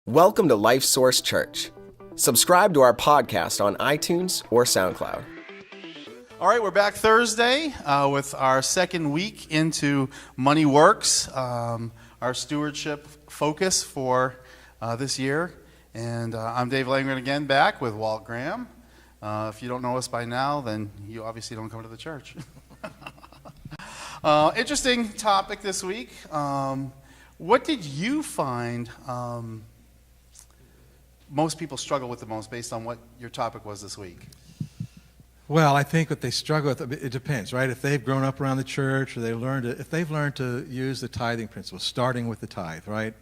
Welcome to Life Source Church. Subscribe to our podcast on iTunes or SoundCloud. All right, we're back Thursday with our second week into Money Works, our stewardship focus for this year. And I'm Dave Langren again, back with Walt Graham. If you don't know us by now, then you obviously don't come to the church. Interesting topic this week. What did you find most people struggle with the most based on what your topic was this week? Well, I think what they struggle with, it depends, right? If they've grown up around the church, or if they've learned to use the tithing principle, starting with the tithe, right?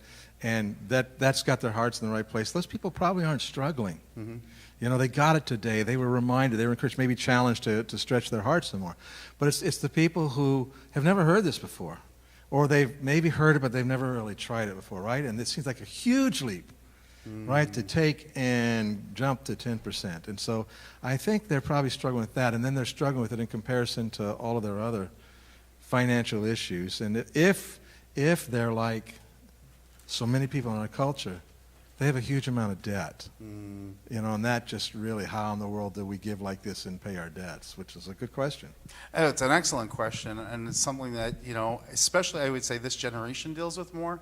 And that's got their hearts in the right place. Those people probably aren't struggling. Mm-hmm. You know, they got it today. They were reminded, they were encouraged, maybe challenged to stretch their hearts some more. But it's the people who have never heard this before, or they've maybe heard it, but they've never really tried it before, right? And it seems like a huge leap. Right, to take and jump to 10%. And so I think they're probably struggling with that, and then they're struggling with it in comparison to all of their other financial issues. And if they're like so many people in our culture, they have a huge amount of debt. You know, and that just really, how in the world do we give like this and pay our debts, which is a good question. And it's an excellent question, and it's something that, you know, especially I would say this generation deals with more.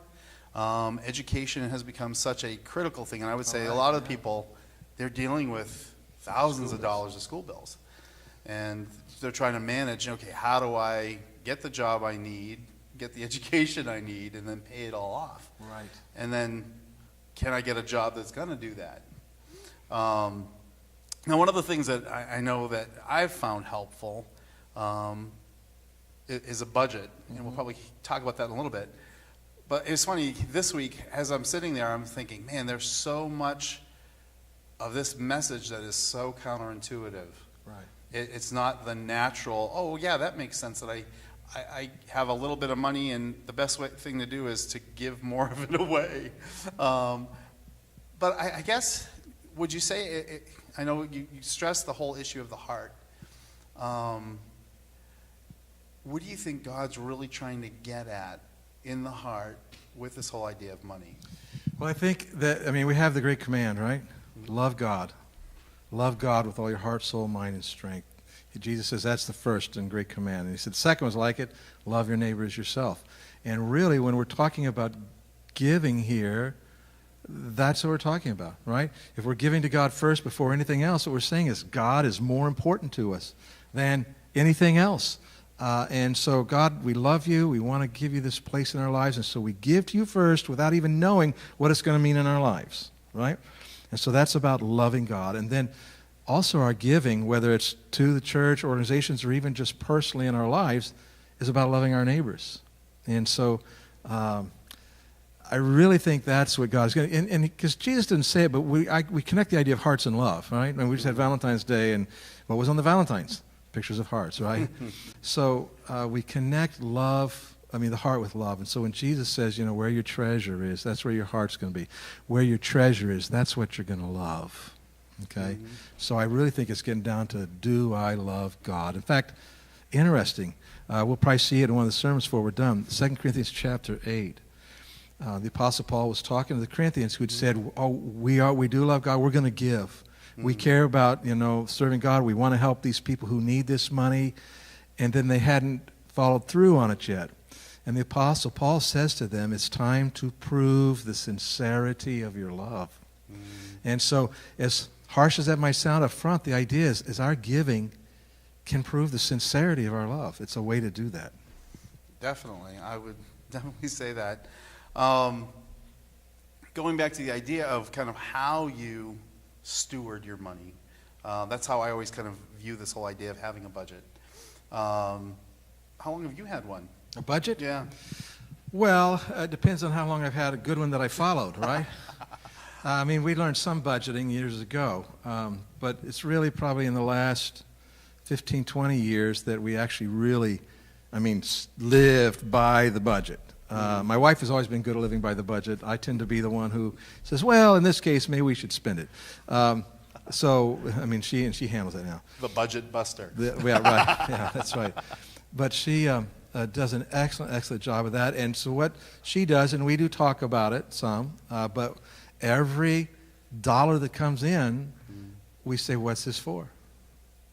Education has become such a critical thing, and I would say a lot of people, they're dealing with thousands of dollars of school bills, and they're trying to manage, okay, how do I get the job I need, get the education I need, and then pay it all off? Right. And then can I get a job that's going to do that? Now, one of the things that I know that I've found helpful is a budget, and we'll probably talk about that in a little bit. But it's funny, this week, as I'm sitting there, I'm thinking, man, there's so much of this message that is so counterintuitive. Right. It's not the natural, oh, yeah, that makes sense that I have a little bit of money and the best thing to do is to give more of it away. But I guess, would you say, I know you stress the whole issue of the heart. What do you think God's really trying to get at in the heart with this whole idea of money? Well, I think that, we have the great command, right? Mm-hmm. Love God. Love God with all your heart, soul, mind, and strength. Jesus says that's the first and great command. And he said the second was like it, love your neighbor as yourself. And really, when we're talking about giving here, that's what we're talking about, right? If we're giving to God first before anything else, what we're saying is God is more important to us than anything else. And so, God, we love you. We want to give you this place in our lives. And so we give to you first without even knowing what it's going to mean in our lives, right? And so that's about loving God. And then also our giving, whether it's to the church, organizations, or even just personally in our lives, is about loving our neighbors. And so I really think that's what God's going to, and because Jesus didn't say it, but we connect the idea of hearts and love, right? And we just had Valentine's Day, and what was on the Valentine's? Pictures of hearts, right? So we connect love, the heart with love. And so when Jesus says, you know, where your treasure is, that's where your heart's going to be. Where your treasure is, that's what you're going to love, okay? Mm-hmm. So I really think it's getting down to, do I love God? In fact, interesting, we'll probably see it in one of the sermons before we're done, 2 Corinthians chapter 8. The Apostle Paul was talking to the Corinthians who had said, oh, we do love God, we're going to give. We care about, serving God. We want to help these people who need this money. And then they hadn't followed through on it yet. And the Apostle Paul says to them, it's time to prove the sincerity of your love. And so, as harsh as that might sound up front, the idea is our giving can prove the sincerity of our love. It's a way to do that. Definitely. I would definitely say that. Going back to the idea of kind of how you steward your money. That's how I always kind of view this whole idea of having a budget. How long have you had one? A budget? Yeah. Well, it depends on how long I've had a good one that I followed, right? We learned some budgeting years ago, but it's really probably in the last 15, 20 years that we actually really, lived by the budget. My wife has always been good at living by the budget. I tend to be the one who says, well, in this case, maybe we should spend it. She handles it now. The budget buster. Yeah, right. Yeah, that's right. But she does an excellent job of that. And so what she does, and we do talk about it some, but every dollar that comes in, we say, what's this for?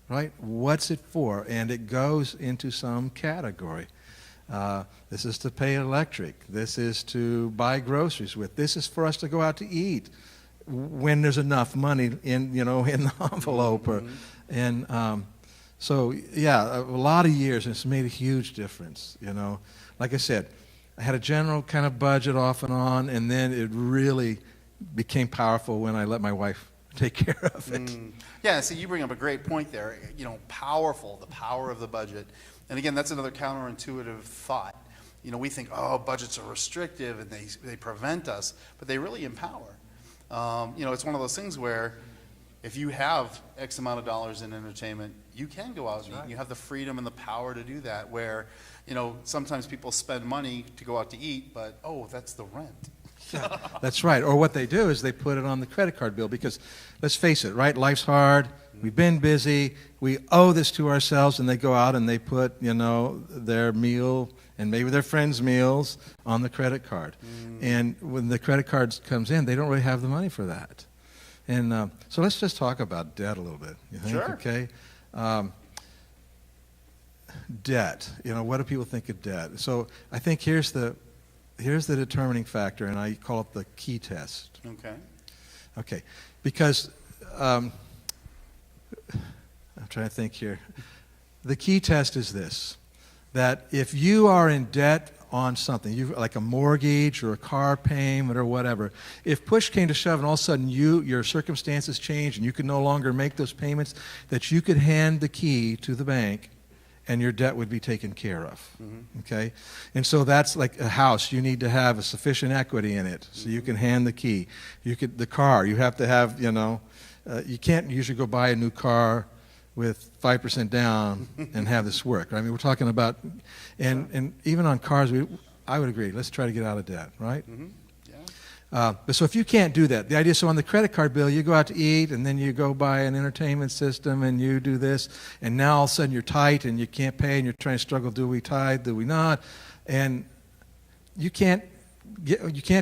Right? What's it for? And it goes into some category. This is to pay electric. This is to buy groceries with. This is for us to go out to eat when there's enough money in the envelope. So yeah, a lot of years, and it's made a huge difference. Like I said, I had a general kind of budget off and on, and then it really became powerful when I let my wife take care of it. Yeah, see, you bring up a great point there. Powerful, the power of the budget. And again, that's another counterintuitive thought. We think, budgets are restrictive and they prevent us, but they really empower. It's one of those things where if you have X amount of dollars in entertainment, you can go out and eat. You have the freedom and the power to do that, where, sometimes people spend money to go out to eat, but, that's the rent. That's right. Or what they do is they put it on the credit card bill because, let's face it, right? Life's hard. We've been busy. We owe this to ourselves, and they go out and they put, their meal and maybe their friends' meals on the credit card. And when the credit card comes in, they don't really have the money for that. And so let's just talk about debt a little bit. You think? Sure. Okay. Debt. What do people think of debt? So I think here's the determining factor, and I call it the key test. Okay. Because I'm trying to think here. The key test is this, that if you are in debt on something, like a mortgage or a car payment or whatever, if push came to shove and all of a sudden your circumstances change and you can no longer make those payments, that you could hand the key to the bank and your debt would be taken care of. Okay? And so that's like a house. You need to have a sufficient equity in it so you can hand the key. The car, you have to have, you can't usually go buy a new car with 5% down and have this work. I mean, we're talking about, and even on cars, I would agree, let's try to get out of debt, right? But so if you can't do that, the idea, so on the credit card bill, you go out to eat, and then you go buy an entertainment system, and you do this, and now all of a sudden you're tight, and you can't pay, and you're trying to struggle, do we tithe, do we not? And you can't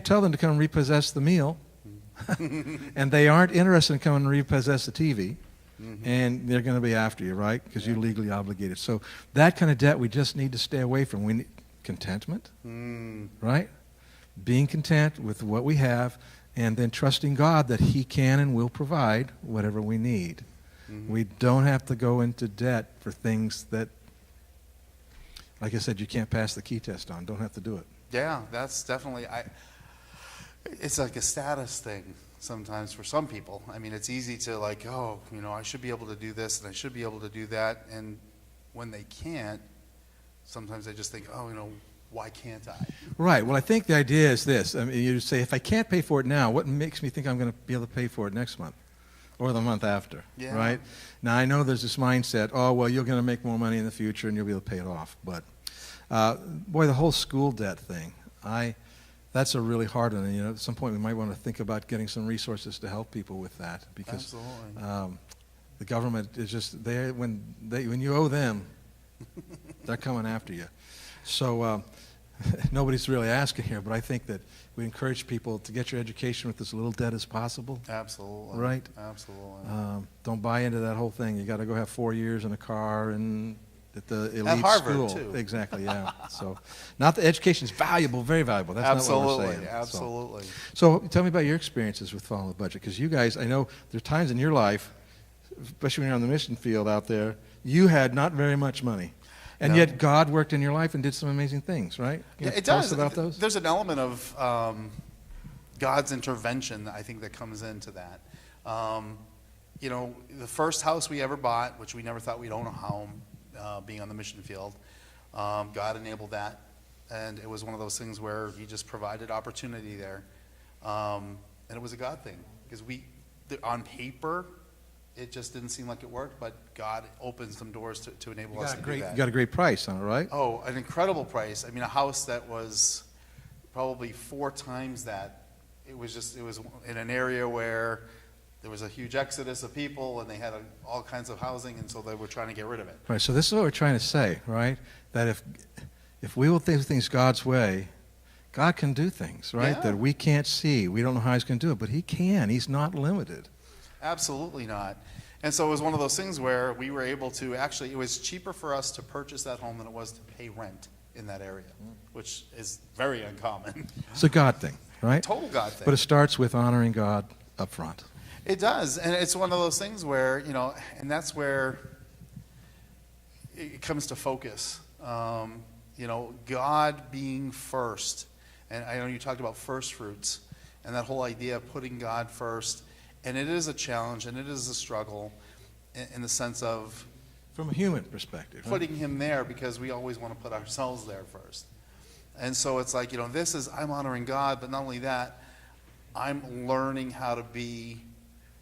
tell them to come and repossess the meal, and they aren't interested in coming and repossess the TV. And they're going to be after you, right? Because you're legally obligated. So that kind of debt we just need to stay away from. We need contentment, right? Being content with what we have, and then trusting God that He can and will provide whatever we need. We don't have to go into debt for things that, like I said, you can't pass the key test on. Don't have to do it. Yeah, that's definitely, it's like a status thing. Sometimes for some people, I mean, it's easy to I should be able to do this and I should be able to do that, and when they can't, sometimes they just think, why can't I? Right. Well, I think the idea is this. I mean, you say, if I can't pay for it now, what makes me think I'm going to be able to pay for it next month or the month after? Right? Now, I know there's this mindset, you're going to make more money in the future and you'll be able to pay it off. But, the whole school debt thing, that's a really hard one. And, at some point we might want to think about getting some resources to help people with that, because the government is just there when you owe them, they're coming after you. So nobody's really asking here, but I think that we encourage people to get your education with as little debt as possible. Absolutely. Right? Absolutely. Don't buy into that whole thing. You got to go have 4 years in a car and at the elite at Harvard, school. Too. Exactly, yeah. So, not that education is valuable, very valuable. That's not what we're saying. Absolutely. So, tell me about your experiences with following the budget, because you guys, I know there are times in your life, especially when you're on the mission field out there, you had not very much money. And yet God worked in your life and did some amazing things, right? Yeah, it tell does. us about those? There's an element of God's intervention, I think, that comes into that. The first house we ever bought, which we never thought we'd own a home, being on the mission field, God enabled that. And it was one of those things where He just provided opportunity there. And it was a God thing. Because on paper, it just didn't seem like it worked, but God opened some doors to enable us to do that. You got a great price on it, right? Oh, an incredible price. I mean, a house that was probably 4 times that. It was in an area where there was a huge exodus of people, and they had all kinds of housing, and so they were trying to get rid of it. Right, so this is what we're trying to say, right? That if we will do things God's way, God can do things, right, Yeah. that we can't see. We don't know how he's going to do it, but he can. He's not limited. Absolutely not. And so it was one of those things where we were able to actually, it was cheaper for us to purchase that home than it was to pay rent in that area, which is very uncommon. It's a God thing, right? Total God thing. But it starts with honoring God up front. It does. And it's one of those things where, and that's where it comes to focus. God being first. And I know you talked about first fruits and that whole idea of putting God first. And it is a challenge and it is a struggle in the sense of From a human perspective. Right? putting him there, because we always want to put ourselves there first. And so it's like, I'm honoring God, but not only that, I'm learning how to be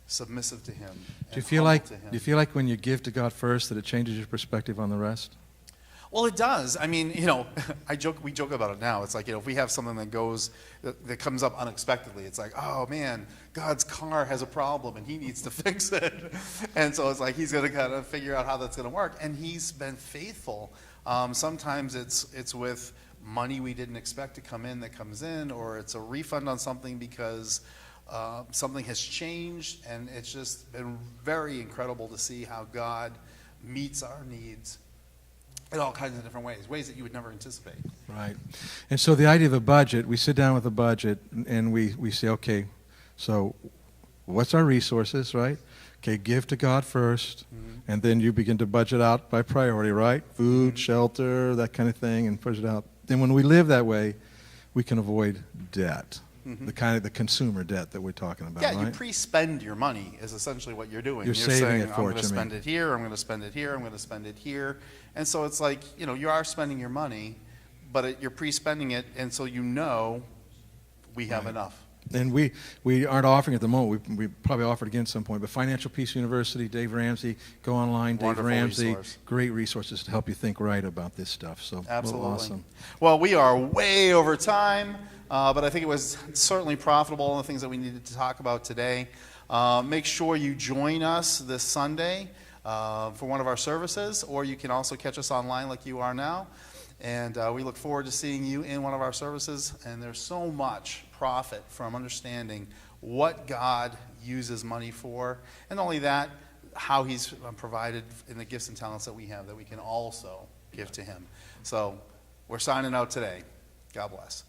submissive to him. Do you feel like when you give to God first that it changes your perspective on the rest? Well, it does. I mean, we joke about it now. It's like, if we have something that comes up unexpectedly, it's like, oh man, God's car has a problem and he needs to fix it. And so it's like, he's going to kind of figure out how that's going to work. And he's been faithful. Sometimes it's with money we didn't expect to come in that comes in, or it's a refund on something because something has changed. And it's just been very incredible to see how God meets our needs in all kinds of different ways that you would never anticipate. Right. And so the idea of a budget, we sit down with a budget and we say, okay, so what's our resources, right? Okay, give to God first, and then you begin to budget out by priority, right? Food, shelter, that kind of thing, and push it out. Then when we live that way, we can avoid debt. The consumer debt that we're talking about, Yeah, right? you pre-spend your money is essentially what you're doing. You're saving saying, it for I'm it, going to spend it here, I'm going to spend it here, I'm going to spend it here. And so it's like, you are spending your money, but you're pre-spending it, and so we have enough. And we aren't offering at the moment. We probably offer it again at some point. But Financial Peace University, Dave Ramsey, go online, Dave Wonderful Ramsey. resource. Great resources to help you think right about this stuff. So Absolutely. Awesome. Well, we are way over time, but I think it was certainly profitable in the things that we needed to talk about today. Make sure you join us this Sunday for one of our services, or you can also catch us online like you are now. And we look forward to seeing you in one of our services. And there's so much profit from understanding what God uses money for. And not only that, how he's provided in the gifts and talents that we have that we can also give to him. So we're signing out today. God bless.